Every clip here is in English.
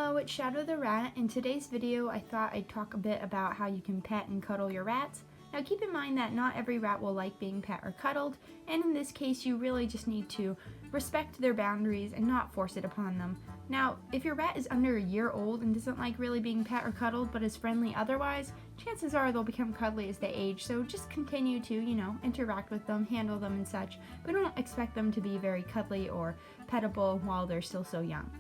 Hello, it's Shadow the Rat. In today's video, I thought I'd talk a bit about how you can pet and cuddle your rats. Now keep in mind that not every rat will like being pet or cuddled, and in this case you really just need to respect their boundaries and not force it upon them. Now, if your rat is under a year old and doesn't like really being pet or cuddled but is friendly otherwise, chances are they'll become cuddly as they age, so just continue to, interact with them, handle them and such, but don't expect them to be very cuddly or petable while they're still so young.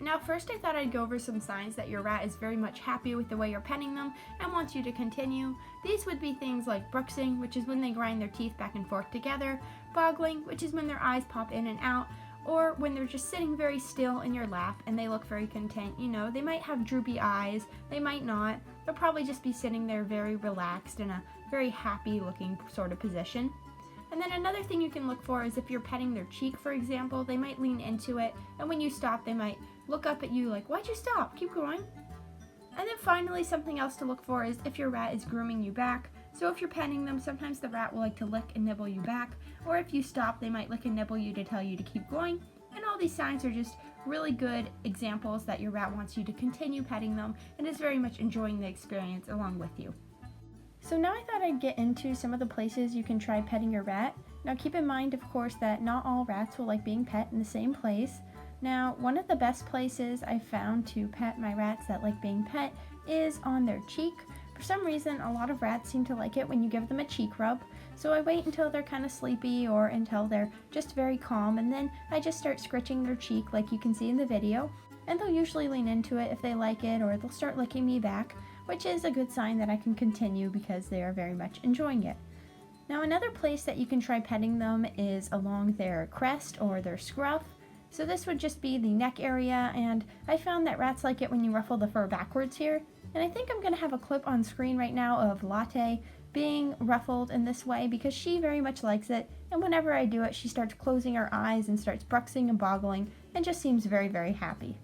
Now first I thought I'd go over some signs that your rat is very much happy with the way you're petting them and wants you to continue. These would be things like bruxing, which is when they grind their teeth back and forth together, boggling, which is when their eyes pop in and out, or when they're just sitting very still in your lap and they look very content. They might have droopy eyes, they might not, they'll probably just be sitting there very relaxed in a very happy looking sort of position. And then another thing you can look for is if you're petting their cheek, for example, they might lean into it, and when you stop, they might look up at you like, "Why'd you stop? Keep going." And then finally, something else to look for is if your rat is grooming you back. So if you're petting them, sometimes the rat will like to lick and nibble you back, or if you stop, they might lick and nibble you to tell you to keep going. And all these signs are just really good examples that your rat wants you to continue petting them and is very much enjoying the experience along with you. So now I thought I'd get into some of the places you can try petting your rat. Now keep in mind, of course, that not all rats will like being pet in the same place. Now, one of the best places I've found to pet my rats that like being pet is on their cheek. For some reason, a lot of rats seem to like it when you give them a cheek rub. So I wait until they're kind of sleepy or until they're just very calm, and then I just start scratching their cheek like you can see in the video. And they'll usually lean into it if they like it, or they'll start licking me back, which is a good sign that I can continue because they are very much enjoying it. Now another place that you can try petting them is along their crest or their scruff. So this would just be the neck area, and I found that rats like it when you ruffle the fur backwards here. And I think I'm going to have a clip on screen right now of Latte being ruffled in this way because she very much likes it, and whenever I do it she starts closing her eyes and starts bruxing and boggling and just seems very, very happy.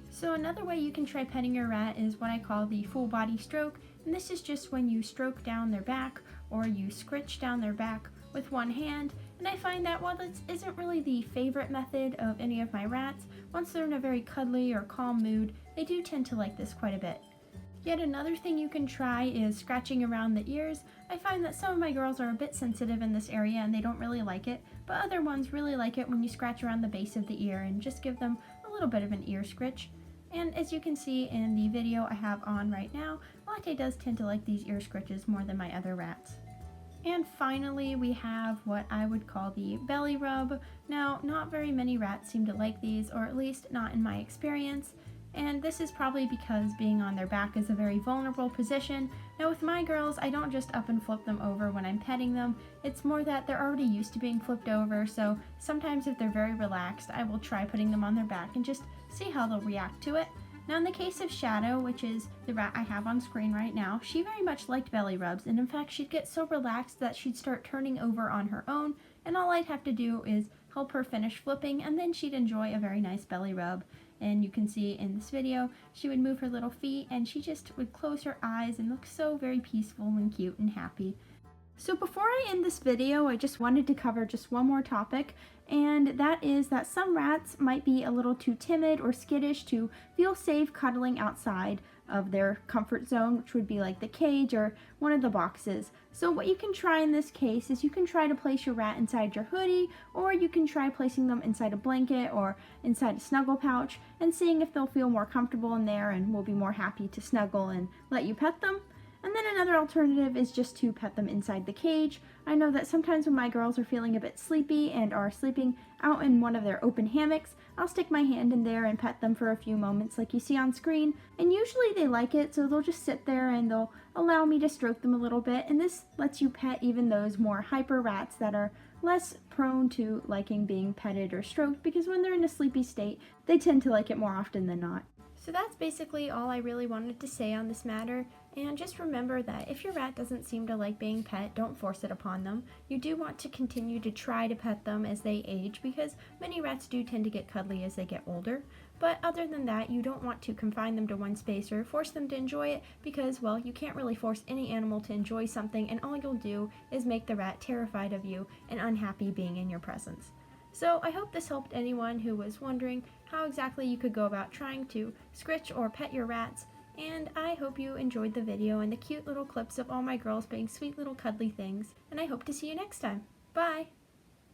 So another way you can try petting your rat is what I call the full body stroke, and this is just when you stroke down their back or you scritch down their back with one hand. And I find that while this isn't really the favorite method of any of my rats, once they're in a very cuddly or calm mood, they do tend to like this quite a bit. Yet another thing you can try is scratching around the ears. I find that some of my girls are a bit sensitive in this area and they don't really like it, but other ones really like it when you scratch around the base of the ear and just give them a little bit of an ear scritch. And as you can see in the video I have on right now, Latte does tend to like these ear scritches more than my other rats. And finally, we have what I would call the belly rub. Now, not very many rats seem to like these, or at least not in my experience. And this is probably because being on their back is a very vulnerable position. Now with my girls, I don't just up and flip them over when I'm petting them. It's more that they're already used to being flipped over, so sometimes if they're very relaxed, I will try putting them on their back and just see how they'll react to it. Now in the case of Shadow, which is the rat I have on screen right now, she very much liked belly rubs, and in fact she'd get so relaxed that she'd start turning over on her own, and all I'd have to do is help her finish flipping, and then she'd enjoy a very nice belly rub. And you can see in this video, she would move her little feet and she just would close her eyes and look so very peaceful and cute and happy. So before I end this video, I just wanted to cover just one more topic, and that is that some rats might be a little too timid or skittish to feel safe cuddling outside of their comfort zone, which would be like the cage or one of the boxes. So what you can try in this case is you can try to place your rat inside your hoodie, or you can try placing them inside a blanket or inside a snuggle pouch and seeing if they'll feel more comfortable in there and will be more happy to snuggle and let you pet them. And then another alternative is just to pet them inside the cage. I know that sometimes when my girls are feeling a bit sleepy and are sleeping out in one of their open hammocks, I'll stick my hand in there and pet them for a few moments like you see on screen, and usually they like it, so they'll just sit there and they'll allow me to stroke them a little bit, and this lets you pet even those more hyper rats that are less prone to liking being petted or stroked, because when they're in a sleepy state, they tend to like it more often than not. So that's basically all I really wanted to say on this matter, and just remember that if your rat doesn't seem to like being pet, don't force it upon them. You do want to continue to try to pet them as they age, because many rats do tend to get cuddly as they get older, but other than that, you don't want to confine them to one space or force them to enjoy it, because, well, you can't really force any animal to enjoy something, and all you'll do is make the rat terrified of you and unhappy being in your presence. So I hope this helped anyone who was wondering how exactly you could go about trying to scritch or pet your rats, and I hope you enjoyed the video and the cute little clips of all my girls being sweet little cuddly things, and I hope to see you next time. Bye!